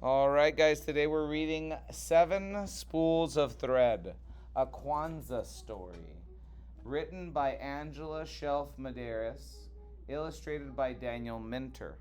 All right, guys, today we're reading Seven Spools of Thread, a Kwanzaa story, written by Angela Shelf Medeiros, illustrated by Daniel Minter.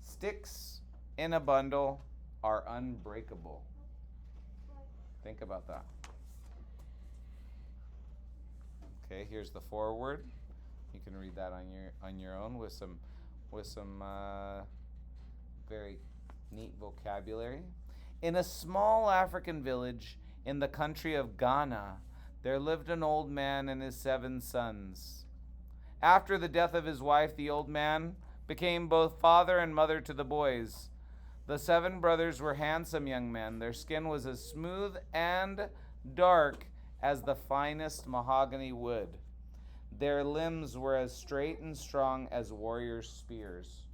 Sticks in a bundle are unbreakable. Think about that. Okay, here's the foreword. You can read that on your own with some very neat vocabulary. In a small African village in the country of Ghana, there lived an old man and his 7 sons. After the death of his wife, the old man became both father and mother to the boys. The 7 brothers were handsome young men. Their skin was as smooth and dark as the finest mahogany wood. Their limbs were as straight and strong as warriors' spears.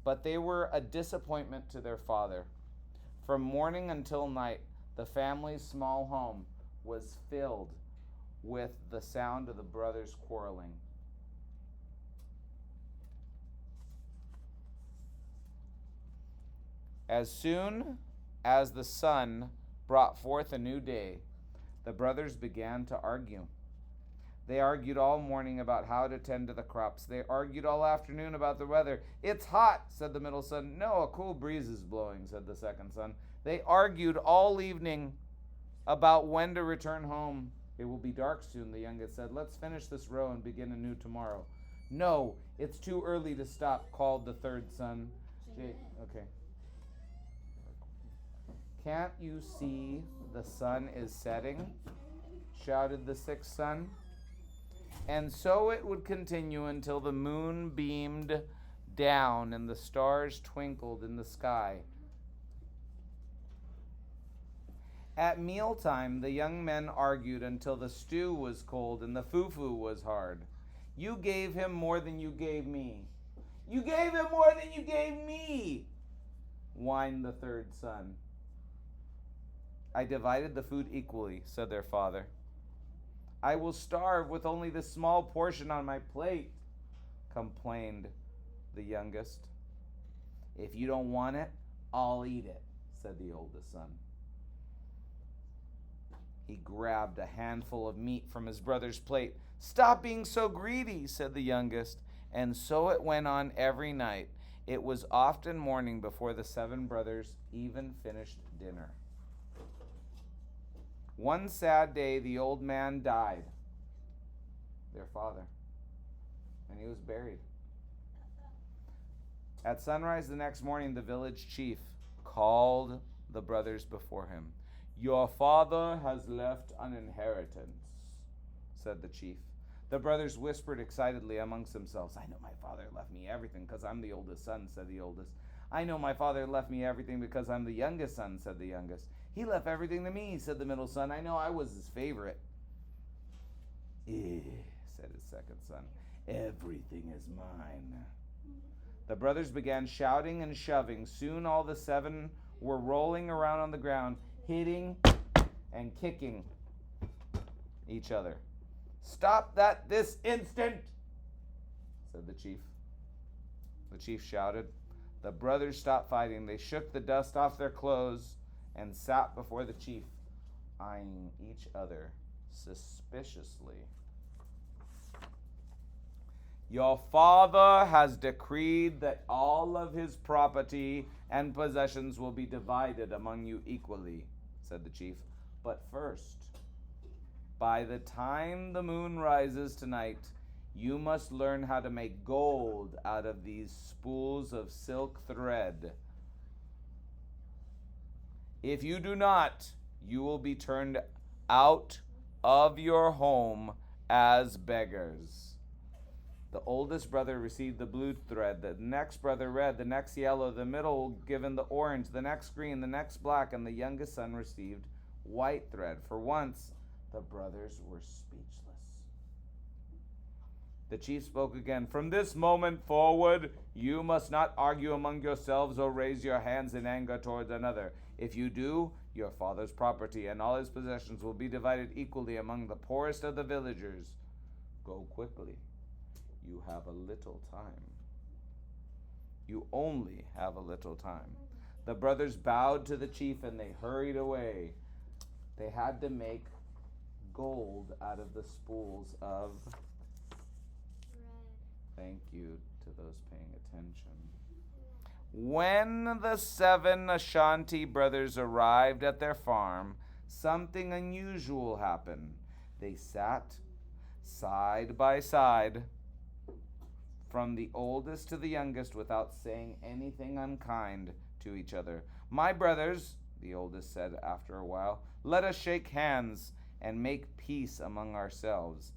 But they were a disappointment to their father. From morning until night, the family's small home was filled with the sound of the brothers quarreling. As soon as the sun brought forth a new day, the brothers began to argue. They argued all morning about how to tend to the crops. They argued all afternoon about the weather. "It's hot," said the middle son. "No, a cool breeze is blowing," said the second son. They argued all evening about when to return home. "It will be dark soon," the youngest said. "Let's finish this row and begin anew tomorrow." "No, it's too early to stop," called the third son. Okay. "Can't you see the sun is setting?" shouted the sixth son. And so it would continue until the moon beamed down and the stars twinkled in the sky. At mealtime, the young men argued until the stew was cold and the fufu was hard. "You gave him more than you gave me." "You gave him more than you gave me," whined the third son. "I divided the food equally," said their father. "I will starve with only this small portion on my plate," complained the youngest. "If you don't want it, I'll eat it," said the oldest son. He grabbed a handful of meat from his brother's plate. "Stop being so greedy," said the youngest. And so it went on every night. It was often morning before the 7 brothers even finished dinner. One sad day, the old man died, their father, and he was buried. At sunrise the next morning, the village chief called the brothers before him. "Your father has left an inheritance," said the chief. The brothers whispered excitedly amongst themselves. "I know my father left me everything because I'm the oldest son," said the oldest. "I know my father left me everything because I'm the youngest son," said the youngest. "He left everything to me," said the middle son. "I know I was his favorite." Said his second son. "Everything is mine." The brothers began shouting and shoving. Soon all the 7 were rolling around on the ground, hitting and kicking each other. "Stop that this instant," said the chief. The chief shouted. The brothers stopped fighting. They shook the dust off their clothes and sat before the chief, eyeing each other suspiciously. "Your father has decreed that all of his property and possessions will be divided among you equally," said the chief. "But first, by the time the moon rises tonight, you must learn how to make gold out of these spools of silk thread. If you do not, you will be turned out of your home as beggars." The oldest brother received the blue thread, the next brother red, the next yellow, the middle given the orange, the next green, the next black, and the youngest son received white thread. For once, the brothers were speechless. The chief spoke again. From this moment forward, you must not argue among yourselves or raise your hands in anger towards another. If you do, your father's property and all his possessions will be divided equally among the poorest of the villagers. Go quickly. You have a little time. You only have a little time. The brothers bowed to the chief and they hurried away. They had to make gold out of the spools of... Thank you to those paying attention. When the 7 Ashanti brothers arrived at their farm, something unusual happened. They sat side by side, from the oldest to the youngest, without saying anything unkind to each other. My brothers, the oldest said after a while, let us shake hands and make peace among ourselves.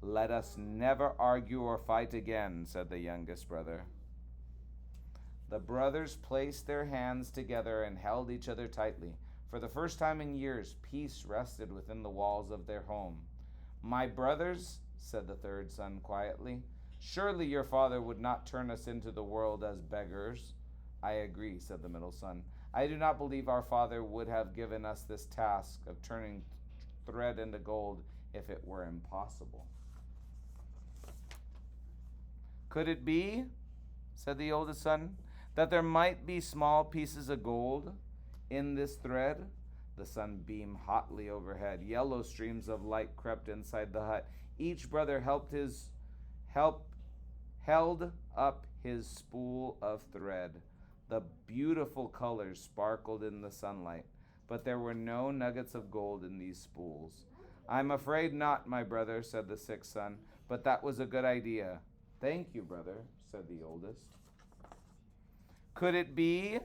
Let us never argue or fight again, said the youngest brother. The brothers placed their hands together and held each other tightly. For the first time in years, peace rested within the walls of their home. My brothers, said the third son quietly, surely your father would not turn us into the world as beggars. I agree, said the middle son. I do not believe our father would have given us this task of turning thread into gold if it were impossible. Could it be, said the oldest son, that there might be small pieces of gold in this thread? The sun beamed hotly overhead. Yellow streams of light crept inside the hut. Each brother held up his spool of thread. The beautiful colors sparkled in the sunlight, but there were no nuggets of gold in these spools. I'm afraid not, my brother, said the sixth son, but that was a good idea. Thank you, brother, said the oldest. Could it be,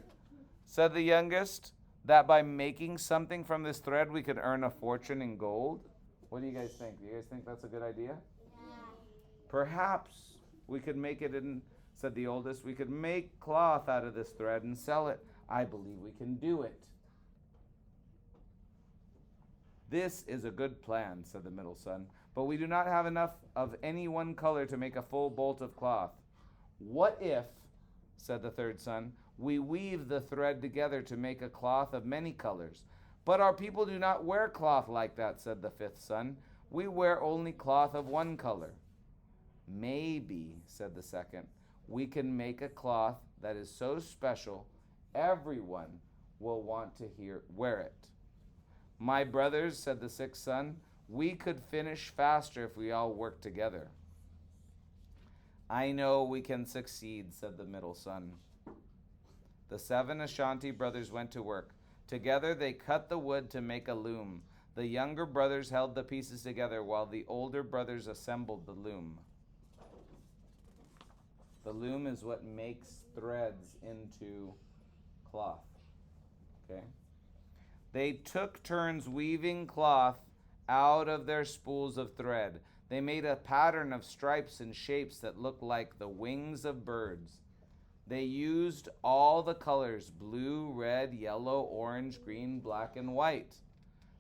said the youngest, that by making something from this thread we could earn a fortune in gold? What do you guys think? Do you guys think that's a good idea? Yeah. Perhaps we could make it in, said the oldest, we could make cloth out of this thread and sell it. I believe we can do it. This is a good plan, said the middle son, but we do not have enough of any one color to make a full bolt of cloth. What if, said the third son, we weave the thread together to make a cloth of many colors? But our people do not wear cloth like that, said the fifth son. We wear only cloth of one color. Maybe, said the second, we can make a cloth that is so special everyone will want to wear it. My brothers, said the sixth son, we could finish faster if we all work together. I know we can succeed, said the middle son. The 7 Ashanti brothers went to work. Together they cut the wood to make a loom. The younger brothers held the pieces together while the older brothers assembled the loom. The loom is what makes threads into cloth. Okay? They took turns weaving cloth out of their spools of thread. They made a pattern of stripes and shapes that looked like the wings of birds. They used all the colors: blue, red, yellow, orange, green, black, and white.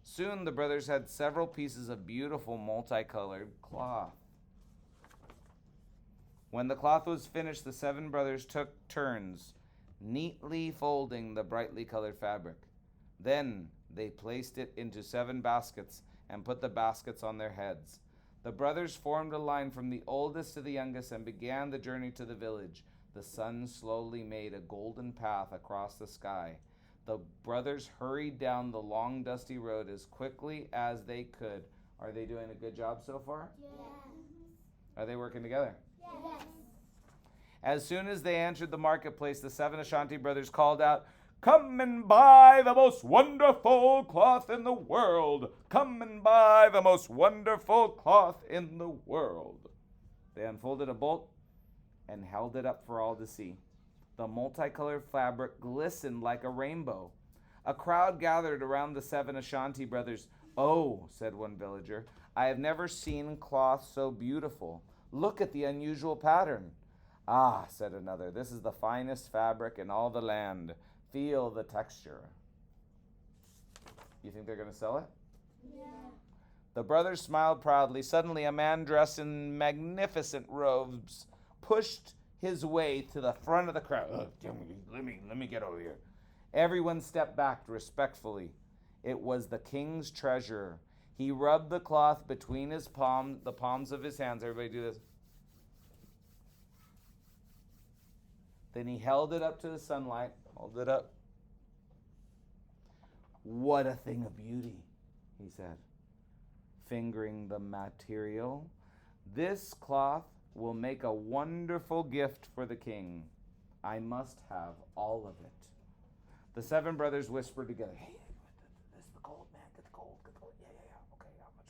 Soon the brothers had several pieces of beautiful multicolored cloth. When the cloth was finished, the 7 brothers took turns neatly folding the brightly colored fabric. Then they placed it into 7 baskets and put the baskets on their heads. The brothers formed a line from the oldest to the youngest and began the journey to the village. The sun slowly made a golden path across the sky. The brothers hurried down the long, dusty road as quickly as they could. Are they doing a good job so far? Yes. Are they working together? Yes. As soon as they entered the marketplace, the 7 Ashanti brothers called out, "Come and buy the most wonderful cloth in the world. Come and buy the most wonderful cloth in the world." They unfolded a bolt and held it up for all to see. The multicolored fabric glistened like a rainbow. A crowd gathered around the 7 Ashanti brothers. "Oh," said one villager, "I have never seen cloth so beautiful. Look at the unusual pattern." "Ah," said another, "this is the finest fabric in all the land. Feel the texture." You think they're going to sell it? Yeah. The brothers smiled proudly. Suddenly, a man dressed in magnificent robes pushed his way to the front of the crowd. Let me get over here. Everyone stepped back respectfully. It was the king's treasurer. He rubbed the cloth between the palms of his hands. Everybody do this. Then he held it up to the sunlight. Hold it up. What a thing of beauty, he said, fingering the material. This cloth will make a wonderful gift for the king. I must have all of it. The 7 brothers whispered together, hey, this is the gold, man. Get the gold. Yeah. Okay, how much?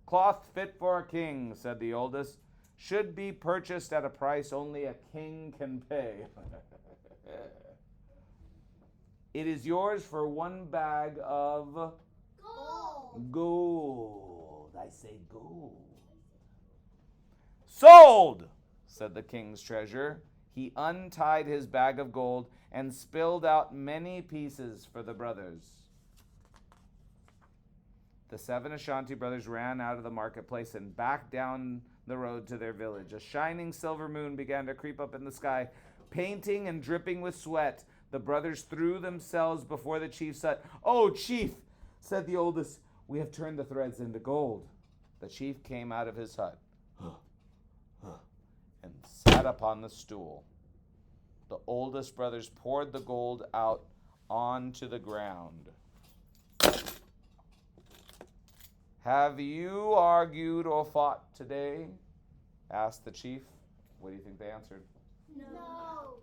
Cloth fit for a king, said the oldest, should be purchased at a price only a king can pay. It is yours for 1 bag of gold. I say gold. Sold, said the king's treasurer. He untied his bag of gold and spilled out many pieces for the brothers. The 7 Ashanti brothers ran out of the marketplace and back down the road to their village. A shining silver moon began to creep up in the sky, painting and dripping with sweat. The brothers threw themselves before the chief's hut. Oh, chief, said the oldest, we have turned the threads into gold. The chief came out of his hut and sat upon the stool. The oldest brothers poured the gold out onto the ground. Have you argued or fought today? Asked the chief. What do you think they answered? No.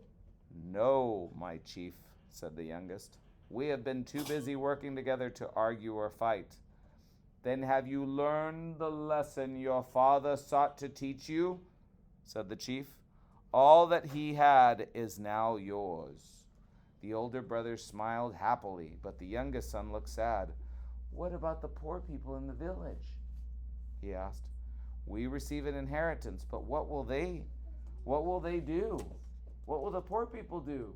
No, my chief, said the youngest. We have been too busy working together to argue or fight. Then have you learned the lesson your father sought to teach you? Said the chief. All that he had is now yours. The older brother smiled happily, but the youngest son looked sad. What about the poor people in the village? He asked. We receive an inheritance, but what will they do? What will the poor people do?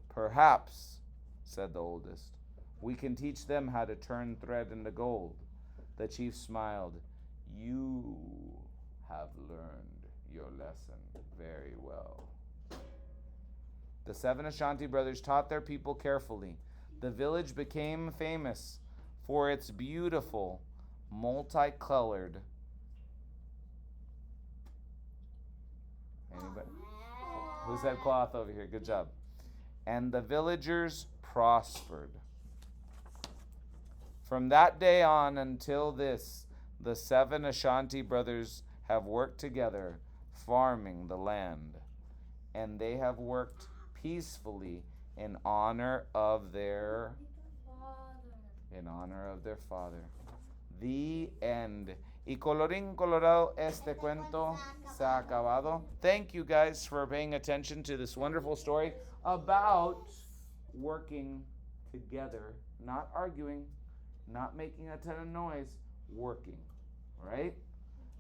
Perhaps, said the oldest, we can teach them how to turn thread into gold. The chief smiled. You have learned your lesson very well. The 7 Ashanti brothers taught their people carefully. The village became famous for its beautiful, multicolored. Anybody? Who said cloth over here? Good job. And the villagers prospered. From that day on until this, the 7 Ashanti brothers have worked together, farming the land. And they have worked peacefully in honor of their father. The end. Y colorín colorado, este cuento se ha acabado. Thank you guys for paying attention to this wonderful story about working together, not arguing, not making a ton of noise, working. Right?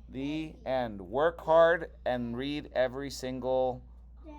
The end. Work hard and read every single Day.